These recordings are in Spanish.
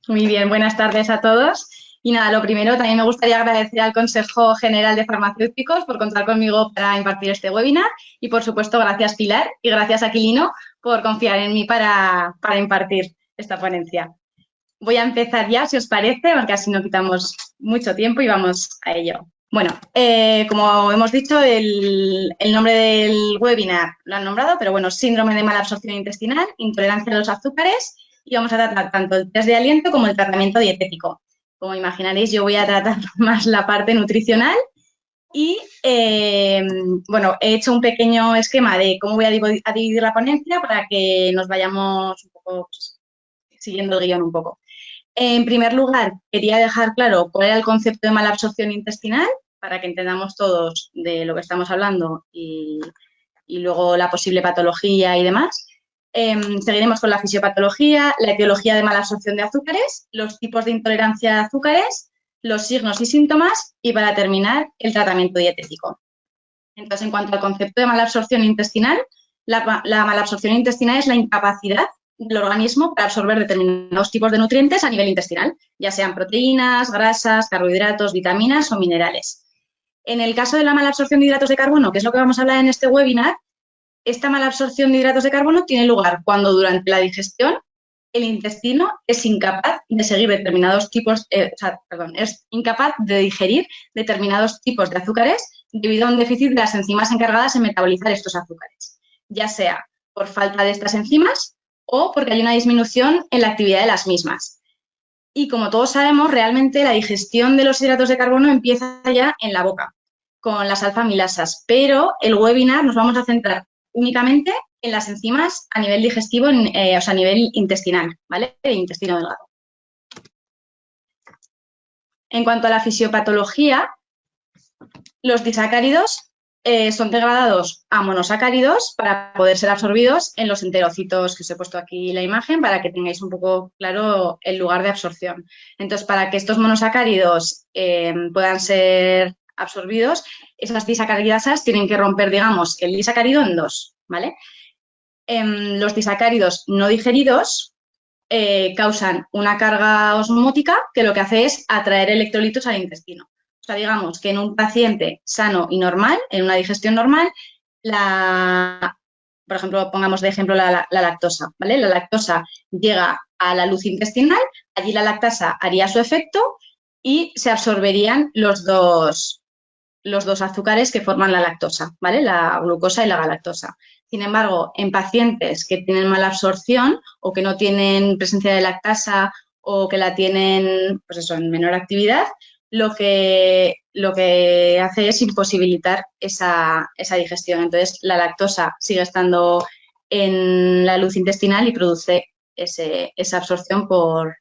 Muy bien, buenas tardes a todos. Y nada, lo primero, también me gustaría agradecer al Consejo General de Farmacéuticos por contar conmigo para impartir este webinar y, por supuesto, gracias Pilar y gracias Aquilino por confiar en mí para impartir esta ponencia. Voy a empezar ya, si os parece, porque así no quitamos mucho tiempo y vamos a ello. Bueno, como hemos dicho, el nombre del webinar lo han nombrado, pero bueno, síndrome de mala absorción intestinal, intolerancia a los azúcares, y vamos a tratar tanto el test de aliento como el tratamiento dietético. Como imaginaréis, yo voy a tratar más la parte nutricional y, bueno, he hecho un pequeño esquema de cómo voy a dividir la ponencia para que nos vayamos un poco, pues, siguiendo el guión un poco. En primer lugar, quería dejar claro cuál era el concepto de mala absorción intestinal para que entendamos todos de lo que estamos hablando y luego la posible patología y demás. Seguiremos con la fisiopatología, la etiología de mala absorción de azúcares, los tipos de intolerancia a azúcares, los signos y síntomas y, para terminar, el tratamiento dietético. Entonces, en cuanto al concepto de mala absorción intestinal, la mala absorción intestinal es la incapacidad del organismo para absorber determinados tipos de nutrientes a nivel intestinal, ya sean proteínas, grasas, carbohidratos, vitaminas o minerales. En el caso de la mala absorción de hidratos de carbono, que es lo que vamos a hablar en este webinar, esta mala absorción de hidratos de carbono tiene lugar cuando durante la digestión el intestino es incapaz de seguir determinados tipos, es incapaz de digerir determinados tipos de azúcares debido a un déficit de las enzimas encargadas en metabolizar estos azúcares, ya sea por falta de estas enzimas o porque hay una disminución en la actividad de las mismas. Y como todos sabemos, realmente la digestión de los hidratos de carbono empieza ya en la boca, con las alfa-amilasas, pero el webinar nos vamos a centrar únicamente en las enzimas a nivel digestivo, o sea, a nivel intestinal, ¿vale? El intestino delgado. En cuanto a la fisiopatología, los disacáridos son degradados a monosacáridos para poder ser absorbidos en los enterocitos, que os he puesto aquí la imagen para que tengáis un poco claro el lugar de absorción. Entonces, para que estos monosacáridos puedan ser absorbidos, esas disacaridasas tienen que romper, digamos, el disacárido en dos, ¿vale? Los disacáridos no digeridos causan una carga osmótica que lo que hace es atraer electrolitos al intestino. O sea, digamos que en un paciente sano y normal, en una digestión normal, por ejemplo, pongamos de ejemplo la lactosa, ¿vale? La lactosa llega a la luz intestinal, allí la lactasa haría su efecto y se absorberían los dos azúcares que forman la lactosa, ¿vale? La glucosa y la galactosa. Sin embargo, en pacientes que tienen mala absorción o que no tienen presencia de lactasa o que la tienen, pues eso, en menor actividad, lo que hace es imposibilitar esa digestión. Entonces, la lactosa sigue estando en la luz intestinal y produce esa absorción por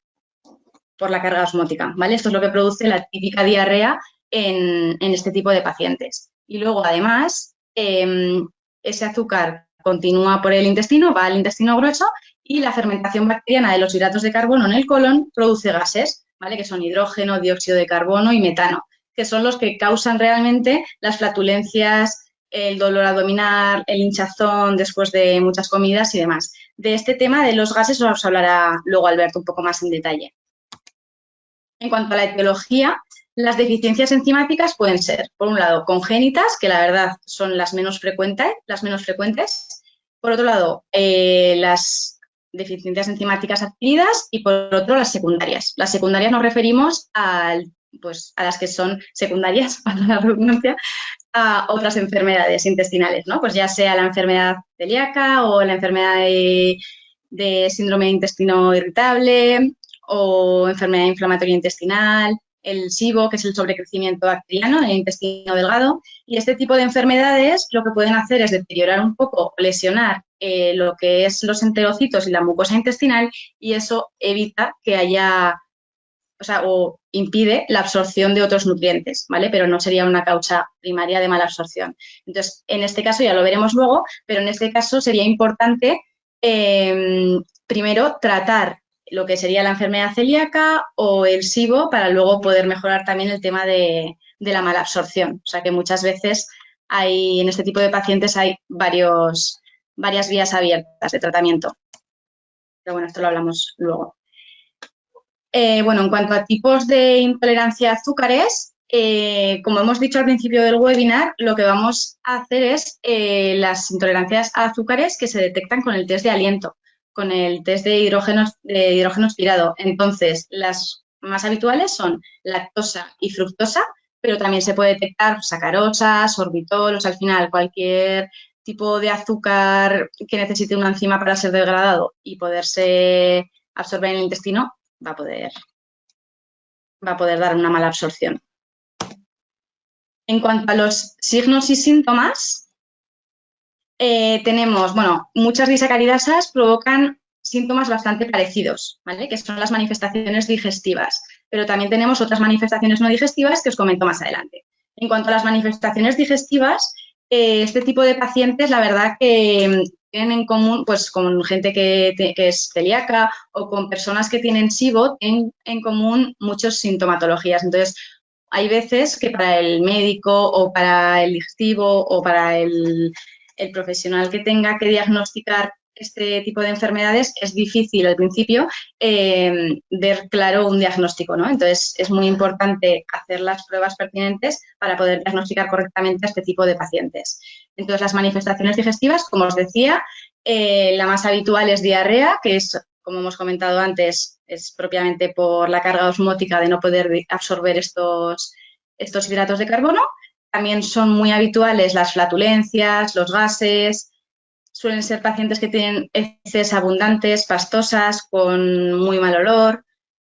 la carga osmótica, ¿vale? Esto es lo que produce la típica diarrea en este tipo de pacientes. Y luego, además, ese azúcar continúa por el intestino, va al intestino grueso y la fermentación bacteriana de los hidratos de carbono en el colon produce gases, ¿vale? Que son hidrógeno, dióxido de carbono y metano, que son los que causan realmente las flatulencias, el dolor abdominal, el hinchazón después de muchas comidas y demás. De este tema de los gases os hablará luego Alberto un poco más en detalle. En cuanto a la etiología, las deficiencias enzimáticas pueden ser, por un lado, congénitas, que la verdad son las menos frecuentes. Por otro lado, las deficiencias enzimáticas adquiridas y, por otro, las secundarias. Las secundarias nos referimos a las que son secundarias, para la redundancia, a otras enfermedades intestinales, ¿no? Pues ya sea la enfermedad celíaca o la enfermedad de síndrome de intestino irritable o enfermedad inflamatoria intestinal, el SIBO, que es el sobrecrecimiento bacteriano en el intestino delgado. Y este tipo de enfermedades lo que pueden hacer es deteriorar un poco, lesionar lo que es los enterocitos y la mucosa intestinal, y eso evita que haya, o impide la absorción de otros nutrientes, ¿vale? Pero no sería una causa primaria de mala absorción. Entonces, en este caso ya lo veremos luego, pero en este caso sería importante primero tratar lo que sería la enfermedad celíaca o el SIBO para luego poder mejorar también el tema de la mala absorción. O sea que muchas veces en este tipo de pacientes hay varias vías abiertas de tratamiento. Pero bueno, esto lo hablamos luego. Bueno, en cuanto a tipos de intolerancia a azúcares, como hemos dicho al principio del webinar, lo que vamos a hacer es las intolerancias a azúcares que se detectan con el test de aliento, con el test de hidrógeno expirado. Entonces, las más habituales son lactosa y fructosa, pero también se puede detectar sacarosa, sorbitol, o sea, al final cualquier tipo de azúcar que necesite una enzima para ser degradado y poderse absorber en el intestino va a poder dar una mala absorción. En cuanto a los signos y síntomas, tenemos, bueno, muchas disacaridasas provocan síntomas bastante parecidos, ¿vale? Que son las manifestaciones digestivas, pero también tenemos otras manifestaciones no digestivas que os comento más adelante. En cuanto a las manifestaciones digestivas, este tipo de pacientes, la verdad que tienen en común, pues con gente que es celíaca o con personas que tienen SIBO, tienen en común muchas sintomatologías. Entonces, hay veces que para el médico o para el digestivo o para el profesional que tenga que diagnosticar este tipo de enfermedades es difícil al principio ver claro un diagnóstico, ¿no? Entonces, es muy importante hacer las pruebas pertinentes para poder diagnosticar correctamente a este tipo de pacientes. Entonces, las manifestaciones digestivas, como os decía, la más habitual es diarrea, que es, como hemos comentado antes, es propiamente por la carga osmótica de no poder absorber estos hidratos de carbono. También son muy habituales las flatulencias, los gases. Suelen ser pacientes que tienen heces abundantes, pastosas, con muy mal olor.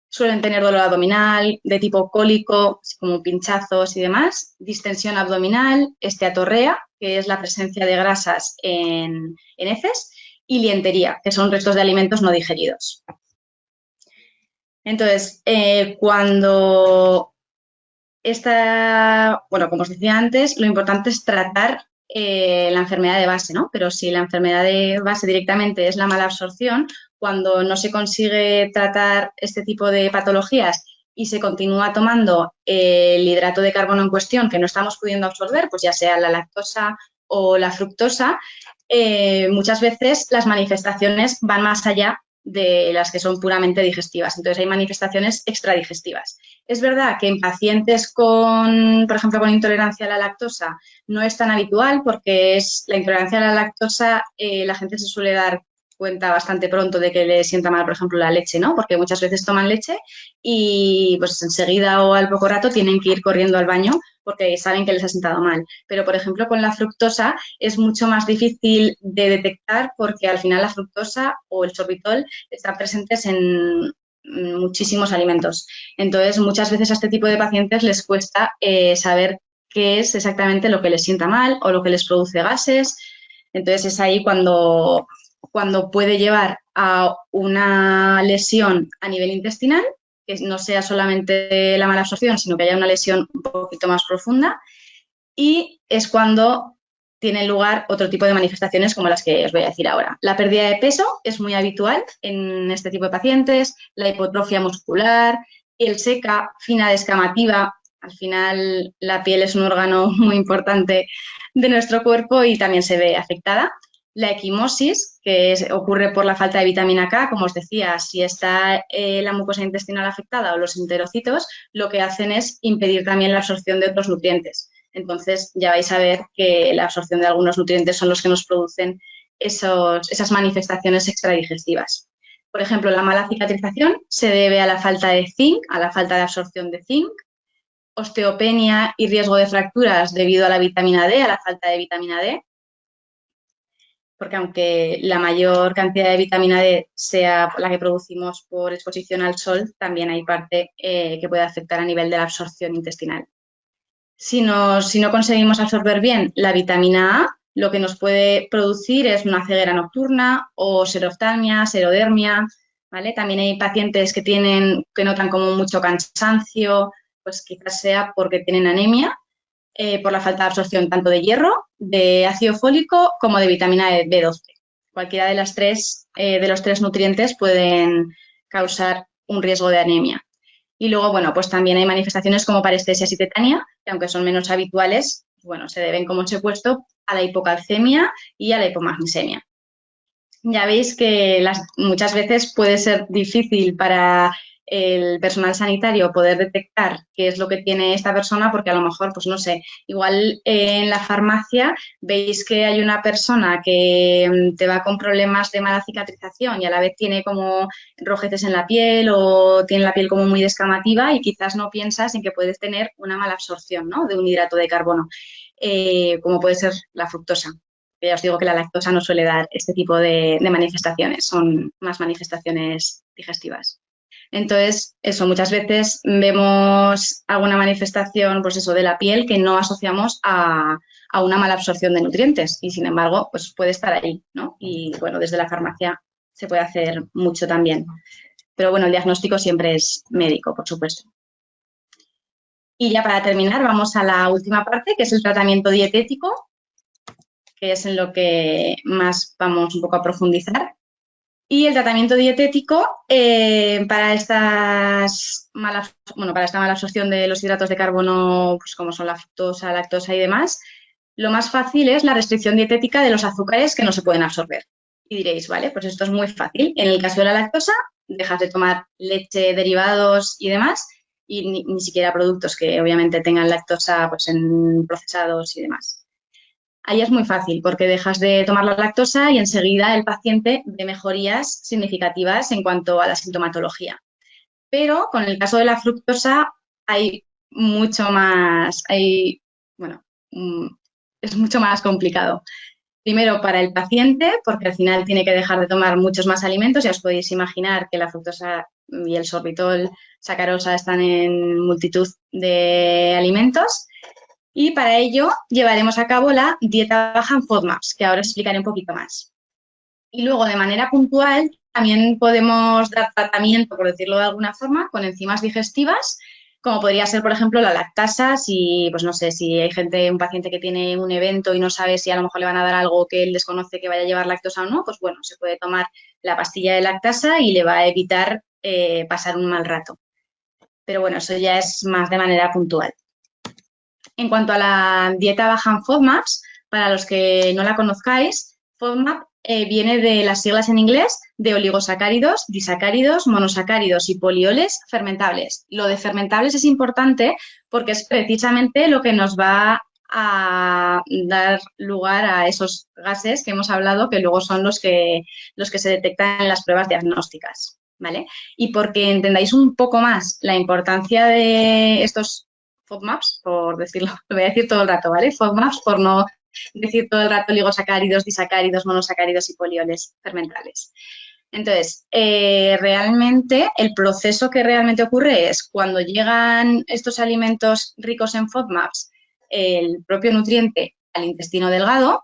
Suelen tener dolor abdominal de tipo cólico, como pinchazos y demás. Distensión abdominal, esteatorrea, que es la presencia de grasas en heces. Y lientería, que son restos de alimentos no digeridos. Entonces, cuando bueno, como os decía antes, lo importante es tratar la enfermedad de base, ¿no? Pero si la enfermedad de base directamente es la mala absorción, cuando no se consigue tratar este tipo de patologías y se continúa tomando el hidrato de carbono en cuestión que no estamos pudiendo absorber, pues ya sea la lactosa o la fructosa, muchas veces las manifestaciones van más allá de las que son puramente digestivas. Entonces, hay manifestaciones extradigestivas. Es verdad que en pacientes con, por ejemplo, con intolerancia a la lactosa no es tan habitual porque es la intolerancia a la lactosa, la gente se suele dar cuenta bastante pronto de que le sienta mal, por ejemplo, la leche, ¿no? Porque muchas veces toman leche y pues enseguida o al poco rato tienen que ir corriendo al baño porque saben que les ha sentado mal. Pero, por ejemplo, con la fructosa es mucho más difícil de detectar porque al final la fructosa o el sorbitol están presentes en muchísimos alimentos. Entonces, muchas veces a este tipo de pacientes les cuesta saber qué es exactamente lo que les sienta mal o lo que les produce gases. Entonces, es ahí cuando puede llevar a una lesión a nivel intestinal, que no sea solamente la mala absorción, sino que haya una lesión un poquito más profunda. Y es cuando tienen lugar otro tipo de manifestaciones como las que os voy a decir ahora. La pérdida de peso es muy habitual en este tipo de pacientes, la hipotrofia muscular, piel seca, fina descamativa. Al final, la piel es un órgano muy importante de nuestro cuerpo y también se ve afectada. La equimosis, que ocurre por la falta de vitamina K, como os decía, si está la mucosa intestinal afectada o los enterocitos, lo que hacen es impedir también la absorción de otros nutrientes. Entonces, ya vais a ver que la absorción de algunos nutrientes son los que nos producen esas manifestaciones extradigestivas. Por ejemplo, la mala cicatrización se debe a la falta de zinc, a la falta de absorción de zinc, osteopenia y riesgo de fracturas debido a la vitamina D, a la falta de vitamina D, porque aunque la mayor cantidad de vitamina D sea la que producimos por exposición al sol, también hay parte que puede afectar a nivel de la absorción intestinal. Si no conseguimos absorber bien la vitamina A, lo que nos puede producir es una ceguera nocturna o seroftalmia, serodermia, ¿vale? También hay pacientes que notan como mucho cansancio, pues quizás sea porque tienen anemia por la falta de absorción tanto de hierro, de ácido fólico como de vitamina B12. Cualquiera de los tres nutrientes pueden causar un riesgo de anemia. Y luego, bueno, pues también hay manifestaciones como parestesias y tetania, que aunque son menos habituales, bueno, se deben, como os he puesto, a la hipocalcemia y a la hipomagnesemia. Ya veis que muchas veces puede ser difícil para el personal sanitario poder detectar qué es lo que tiene esta persona, porque a lo mejor, pues no sé, igual en la farmacia veis que hay una persona que te va con problemas de mala cicatrización y a la vez tiene como rojeces en la piel o tiene la piel como muy descamativa y quizás no piensas en que puedes tener una mala absorción, ¿no?, de un hidrato de carbono, como puede ser la fructosa. Ya os digo que la lactosa no suele dar este tipo de manifestaciones, son más manifestaciones digestivas. Entonces, eso, muchas veces vemos alguna manifestación, pues eso, de la piel que no asociamos a una mala absorción de nutrientes y, sin embargo, pues puede estar ahí, ¿no? Y, bueno, desde la farmacia se puede hacer mucho también. Pero, bueno, el diagnóstico siempre es médico, por supuesto. Y ya para terminar, vamos a la última parte, que es el tratamiento dietético, que es en lo que más vamos un poco a profundizar. Y el tratamiento dietético para estas malas, bueno, para esta mala absorción de los hidratos de carbono, pues como son la fructosa, lactosa y demás, lo más fácil es la restricción dietética de los azúcares que no se pueden absorber. Y diréis, vale, pues esto es muy fácil. En el caso de la lactosa, dejas de tomar leche, derivados y demás, y ni siquiera productos que obviamente tengan lactosa, pues en procesados y demás. Ahí es muy fácil porque dejas de tomar la lactosa y enseguida el paciente ve mejorías significativas en cuanto a la sintomatología. Pero con el caso de la fructosa hay mucho más, bueno, es mucho más complicado. Primero para el paciente, porque al final tiene que dejar de tomar muchos más alimentos. Ya os podéis imaginar que la fructosa y el sorbitol, sacarosa están en multitud de alimentos. Y para ello llevaremos a cabo la dieta baja en FODMAPs, que ahora explicaré un poquito más. Y luego, de manera puntual, también podemos dar tratamiento, por decirlo de alguna forma, con enzimas digestivas, como podría ser, por ejemplo, la lactasa. Si, pues no sé, si hay un paciente que tiene un evento y no sabe si a lo mejor le van a dar algo que él desconoce que vaya a llevar lactosa o no, pues bueno, se puede tomar la pastilla de lactasa y le va a evitar pasar un mal rato. Pero bueno, eso ya es más de manera puntual. En cuanto a la dieta baja en FODMAPs, para los que no la conozcáis, FODMAP viene de las siglas en inglés de oligosacáridos, disacáridos, monosacáridos y polioles fermentables. Lo de fermentables es importante porque es precisamente lo que nos va a dar lugar a esos gases que hemos hablado, que luego son los que se detectan en las pruebas diagnósticas, ¿vale? Y porque entendáis un poco más la importancia de estos FODMAPs, por decirlo, lo voy a decir todo el rato, ¿vale? FODMAPs, por no decir todo el rato oligosacáridos, disacáridos, monosacáridos y polioles fermentables. Entonces, realmente el proceso que realmente ocurre es cuando llegan estos alimentos ricos en FODMAPs, el propio nutriente al intestino delgado,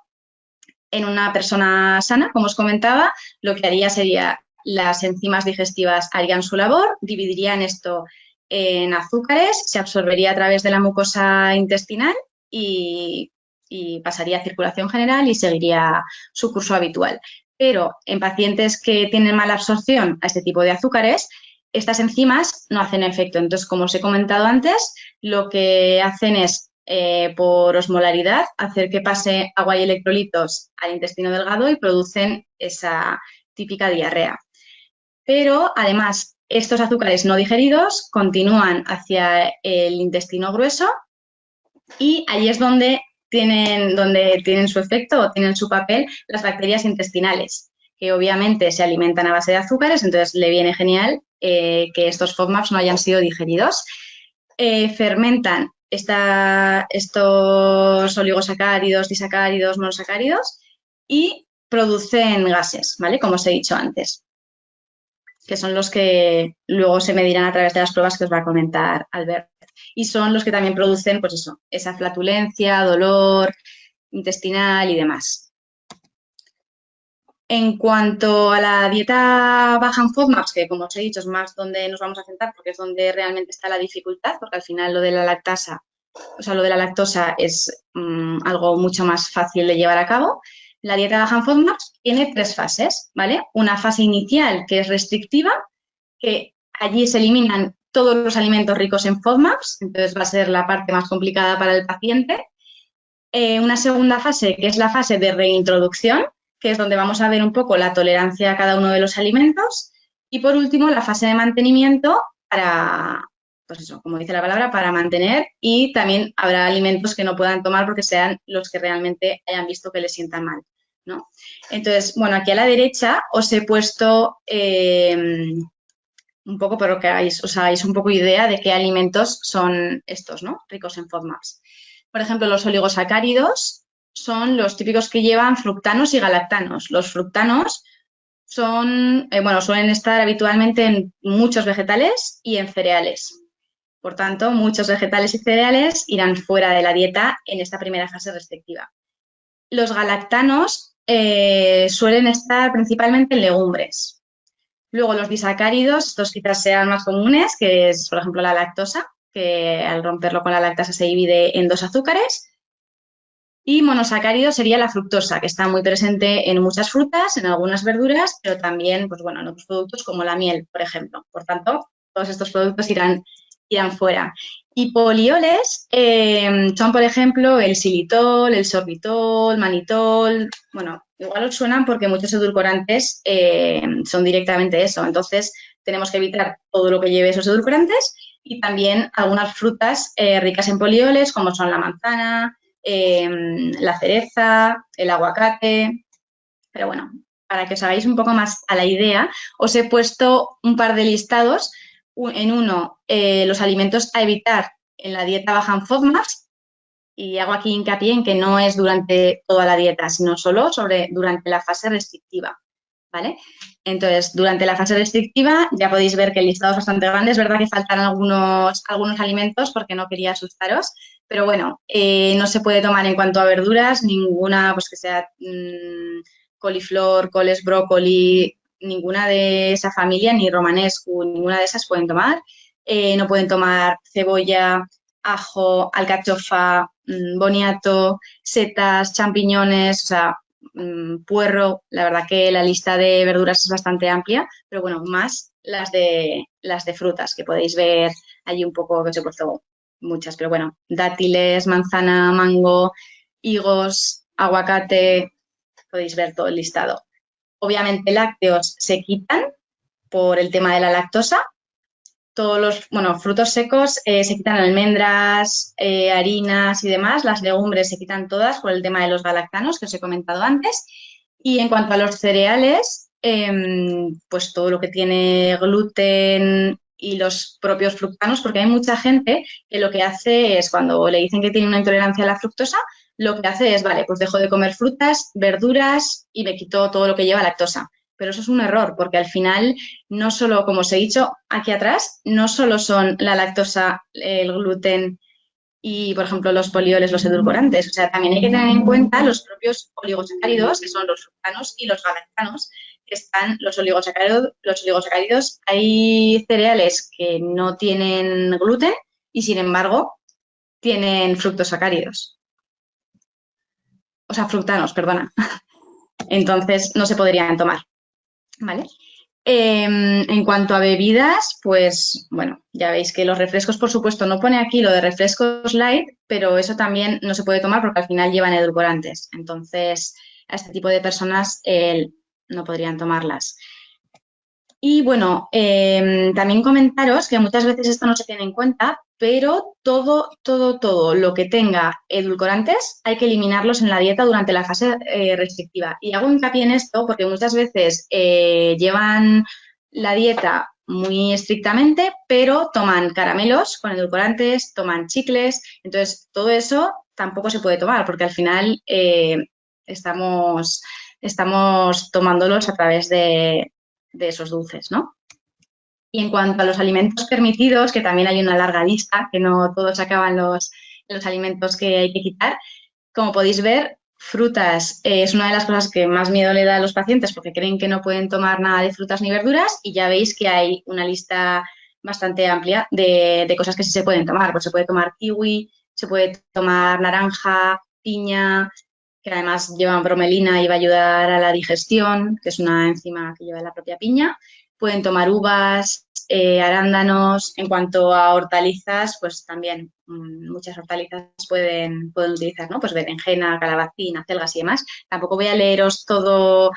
en una persona sana, como os comentaba, lo que haría sería las enzimas digestivas harían su labor, dividirían esto en azúcares, se absorbería a través de la mucosa intestinal y pasaría a circulación general y seguiría su curso habitual. Pero en pacientes que tienen mala absorción a este tipo de azúcares, estas enzimas no hacen efecto. Entonces, como os he comentado antes, lo que hacen es, por osmolaridad, hacer que pase agua y electrolitos al intestino delgado y producen esa típica diarrea. Pero, además, estos azúcares no digeridos continúan hacia el intestino grueso y allí es donde tienen su efecto o tienen su papel las bacterias intestinales, que obviamente se alimentan a base de azúcares, entonces le viene genial que estos FODMAPs no hayan sido digeridos. Fermentan estos oligosacáridos, disacáridos, monosacáridos y producen gases, ¿vale? Como os he dicho antes, que son los que luego se medirán a través de las pruebas que os va a comentar Albert. Y son los que también producen, pues eso, esa flatulencia, dolor intestinal y demás. En cuanto a la dieta baja en FODMAPs, que como os he dicho es más donde nos vamos a centrar porque es donde realmente está la dificultad, porque al final lo de la lactosa es algo mucho más fácil de llevar a cabo. La dieta baja en FODMAPs tiene 3 fases, ¿vale? Una fase inicial que es restrictiva, que allí se eliminan todos los alimentos ricos en FODMAPs, entonces va a ser la parte más complicada para el paciente. Una segunda fase, que es la fase de reintroducción, que es donde vamos a ver un poco la tolerancia a cada uno de los alimentos. Y por último, la fase de mantenimiento, para, pues eso, como dice la palabra, para mantener, y también habrá alimentos que no puedan tomar porque sean los que realmente hayan visto que les sientan mal, ¿no? Entonces, bueno, aquí a la derecha os he puesto un poco para que os hagáis un poco idea de qué alimentos son estos, ¿no? Ricos en FODMAPs. Por ejemplo, los oligosacáridos son los típicos que llevan fructanos y galactanos. Los fructanos son, bueno, suelen estar habitualmente en muchos vegetales y en cereales. Por tanto, muchos vegetales y cereales irán fuera de la dieta en esta primera fase restrictiva. Los galactanos suelen estar principalmente en legumbres. Luego los disacáridos, estos quizás sean más comunes, que es, por ejemplo, la lactosa, que al romperlo con la lactasa se divide en dos azúcares. Y monosacárido sería la fructosa, que está muy presente en muchas frutas, en algunas verduras, pero también, pues bueno, en otros productos como la miel, por ejemplo. Por tanto, todos estos productos irán fuera. Y polioles son, por ejemplo, el xilitol, el sorbitol, manitol. Bueno, igual os suenan porque muchos edulcorantes son directamente eso. Entonces, tenemos que evitar todo lo que lleve esos edulcorantes y también algunas frutas ricas en polioles, como son la manzana, la cereza, el aguacate. Pero bueno, para que os hagáis un poco más a la idea, os he puesto un par de listados. En uno, los alimentos a evitar en la dieta baja en FODMAPs, y hago aquí hincapié en que no es durante toda la dieta, sino solo durante la fase restrictiva, ¿vale? Entonces, durante la fase restrictiva ya podéis ver que el listado es bastante grande. Es verdad que faltan algunos alimentos porque no quería asustaros, pero bueno, no se puede tomar en cuanto a verduras ninguna, pues que sea coliflor, coles, brócoli, ninguna de esa familia, ni romanesco, ninguna de esas pueden tomar. No pueden tomar cebolla, ajo, alcachofa, boniato, setas, champiñones, o sea, puerro. La verdad que la lista de verduras es bastante amplia, pero bueno, más las de frutas, que podéis ver allí un poco, que os he puesto muchas, pero bueno, dátiles, manzana, mango, higos, aguacate, podéis ver todo el listado. Obviamente lácteos se quitan por el tema de la lactosa. Todos los, bueno, frutos secos se quitan harinas y demás. Las legumbres se quitan todas por el tema de los galactanos que os he comentado antes. Y en cuanto a los cereales, pues todo lo que tiene gluten y los propios fructanos, porque hay mucha gente que lo que hace es, cuando le dicen que tiene una intolerancia a la fructosa, lo que hace es, vale, pues dejo de comer frutas, verduras y me quito todo lo que lleva lactosa. Pero eso es un error, porque al final, no solo, como os he dicho aquí atrás, no solo son la lactosa, el gluten y, por ejemplo, los polioles, los edulcorantes. O sea, también hay que tener en cuenta los propios oligosacáridos, que son los fructanos y los galactanos, que están los oligosacáridos. Hay cereales que no tienen gluten y, sin embargo, tienen fructosacáridos. O sea, fructanos, perdona. Entonces, no se podrían tomar, ¿vale? En cuanto a bebidas, pues bueno, ya veis que los refrescos, por supuesto, no pone aquí lo de refrescos light, pero eso también no se puede tomar porque al final llevan edulcorantes. Entonces, a este tipo de personas no podrían tomarlas. Y bueno, también comentaros que muchas veces esto no se tiene en cuenta, pero todo lo que tenga edulcorantes hay que eliminarlos en la dieta durante la fase restrictiva. Y hago hincapié en esto porque muchas veces llevan la dieta muy estrictamente, pero toman caramelos con edulcorantes, toman chicles. Entonces, todo eso tampoco se puede tomar porque al final estamos tomándolos a través de esos dulces, ¿no? Y en cuanto a los alimentos permitidos, que también hay una larga lista, que no todos acaban los alimentos que hay que quitar, como podéis ver, frutas es una de las cosas que más miedo le da a los pacientes porque creen que no pueden tomar nada de frutas ni verduras, y ya veis que hay una lista bastante amplia de cosas que sí se pueden tomar. Pues se puede tomar kiwi, se puede tomar naranja, piña, que además lleva bromelina y va a ayudar a la digestión, que es una enzima que lleva la propia piña. Pueden tomar uvas, arándanos. En cuanto a hortalizas, pues también muchas hortalizas pueden utilizar, ¿no? Pues berenjena, calabacín, acelgas y demás. Tampoco voy a leeros todo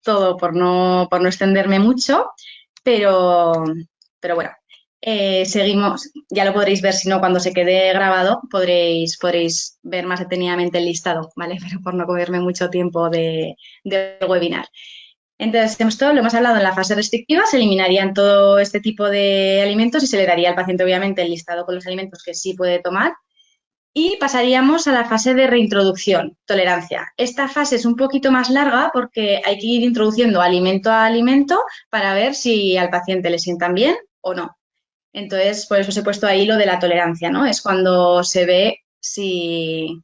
por no extenderme mucho, pero bueno. seguimos, ya lo podréis ver, si no, cuando se quede grabado podréis ver más detenidamente el listado, ¿vale? Pero por no comerme mucho tiempo del webinar. Entonces, esto lo hemos hablado en la fase restrictiva, se eliminarían todo este tipo de alimentos y se le daría al paciente, obviamente, el listado con los alimentos que sí puede tomar. Y pasaríamos a la fase de reintroducción, tolerancia. Esta fase es un poquito más larga porque hay que ir introduciendo alimento a alimento para ver si al paciente le sientan bien o no. Entonces, por eso os he puesto ahí lo de la tolerancia, ¿no? Es cuando se ve si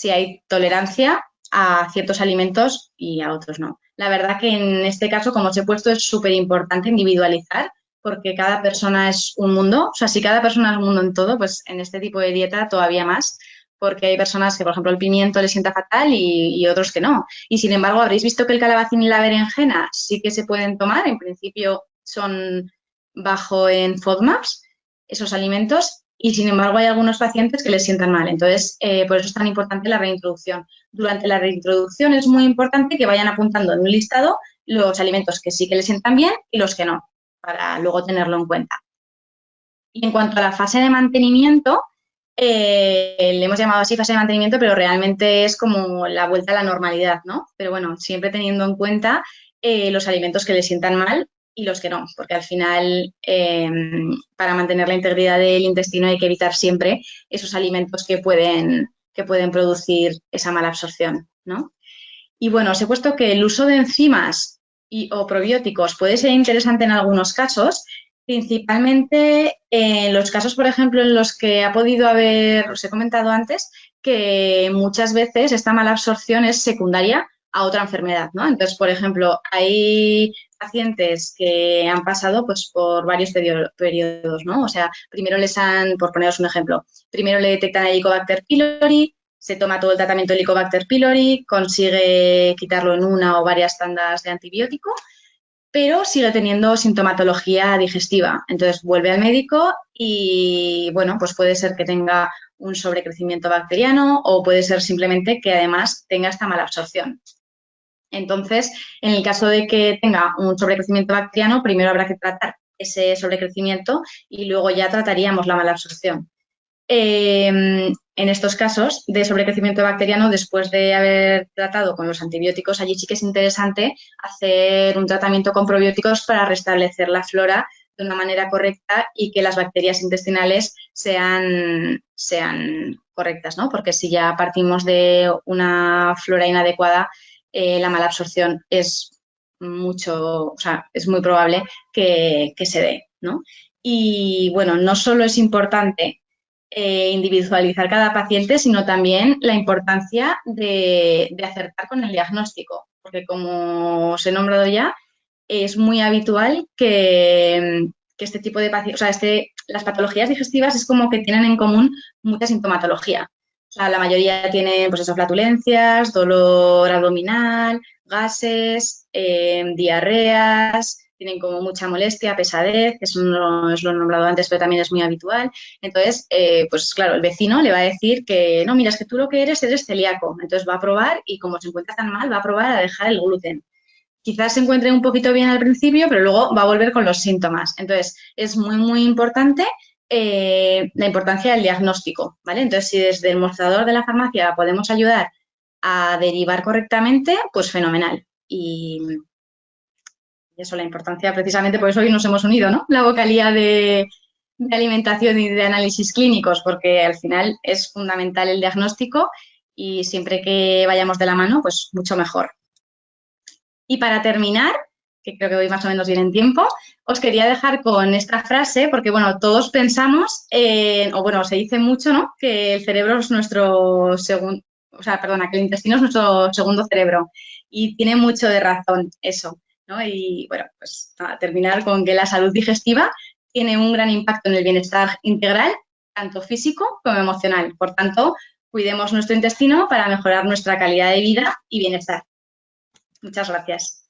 hay tolerancia a ciertos alimentos y a otros no. La verdad que en este caso, como os he puesto, es súper importante individualizar porque cada persona es un mundo. O sea, si cada persona es un mundo en todo, pues en este tipo de dieta todavía más, porque hay personas que, por ejemplo, el pimiento les sienta fatal y otros que no. Y sin embargo, habréis visto que el calabacín y la berenjena sí que se pueden tomar. En principio son bajo en FODMAPs esos alimentos y sin embargo hay algunos pacientes que les sientan mal. Entonces, por eso es tan importante la reintroducción. Durante la reintroducción es muy importante que vayan apuntando en un listado los alimentos que sí que les sientan bien y los que no, para luego tenerlo en cuenta. Y en cuanto a la fase de mantenimiento, le hemos llamado así fase de mantenimiento, pero realmente es como la vuelta a la normalidad, ¿no? Pero bueno, siempre teniendo en cuenta los alimentos que le sientan mal y los que no, porque al final, para mantener la integridad del intestino hay que evitar siempre esos alimentos que pueden producir esa mala absorción, ¿no? Y bueno, os he puesto que el uso de enzimas o probióticos puede ser interesante en algunos casos, principalmente en los casos, por ejemplo, en los que ha podido haber, os he comentado antes, que muchas veces esta mala absorción es secundaria a otra enfermedad, ¿no? Entonces, por ejemplo, hay pacientes que han pasado pues por varios periodos, ¿no? O sea, primero por poneros un ejemplo, primero le detectan el Helicobacter pylori, se toma todo el tratamiento Helicobacter pylori, consigue quitarlo en una o varias tandas de antibiótico, pero sigue teniendo sintomatología digestiva. Entonces vuelve al médico y, bueno, pues puede ser que tenga un sobrecrecimiento bacteriano o puede ser simplemente que además tenga esta mala absorción. Entonces, en el caso de que tenga un sobrecrecimiento bacteriano, primero habrá que tratar ese sobrecrecimiento y luego ya trataríamos la mala absorción. En estos casos de sobrecrecimiento bacteriano, después de haber tratado con los antibióticos, allí sí que es interesante hacer un tratamiento con probióticos para restablecer la flora de una manera correcta y que las bacterias intestinales sean correctas, ¿no? Porque si ya partimos de una flora inadecuada, la mala absorción es es muy probable que se dé, ¿no? Y bueno, no solo es importante individualizar cada paciente, sino también la importancia de acertar con el diagnóstico, porque como os he nombrado ya, es muy habitual que este tipo de pacientes, o sea, las patologías digestivas es como que tienen en común mucha sintomatología. O sea, la mayoría tienen, pues eso, flatulencias, dolor abdominal, gases, diarreas, tienen como mucha molestia, pesadez, eso no es lo nombrado antes, pero también es muy habitual. Entonces, pues claro, el vecino le va a decir que, no, mira, es que tú lo que eres celíaco. Entonces va a probar y como se encuentra tan mal, va a probar a dejar el gluten. Quizás se encuentre un poquito bien al principio, pero luego va a volver con los síntomas. Entonces, es muy, muy importante la importancia del diagnóstico, ¿vale? Entonces, si desde el mostrador de la farmacia podemos ayudar a derivar correctamente, pues fenomenal. Y eso, la importancia, precisamente por eso hoy nos hemos unido, ¿no? La vocalía de alimentación y de análisis clínicos, porque al final es fundamental el diagnóstico y siempre que vayamos de la mano, pues mucho mejor. Y para terminar, que creo que voy más o menos bien en tiempo, os quería dejar con esta frase, porque bueno, todos pensamos, o bueno, se dice mucho, ¿no? Que el cerebro es nuestro segundo, o sea, perdona, que el intestino es nuestro segundo cerebro. Y tiene mucho de razón eso, ¿no? Y bueno, pues a terminar con que la salud digestiva tiene un gran impacto en el bienestar integral, tanto físico como emocional. Por tanto, cuidemos nuestro intestino para mejorar nuestra calidad de vida y bienestar. Muchas gracias.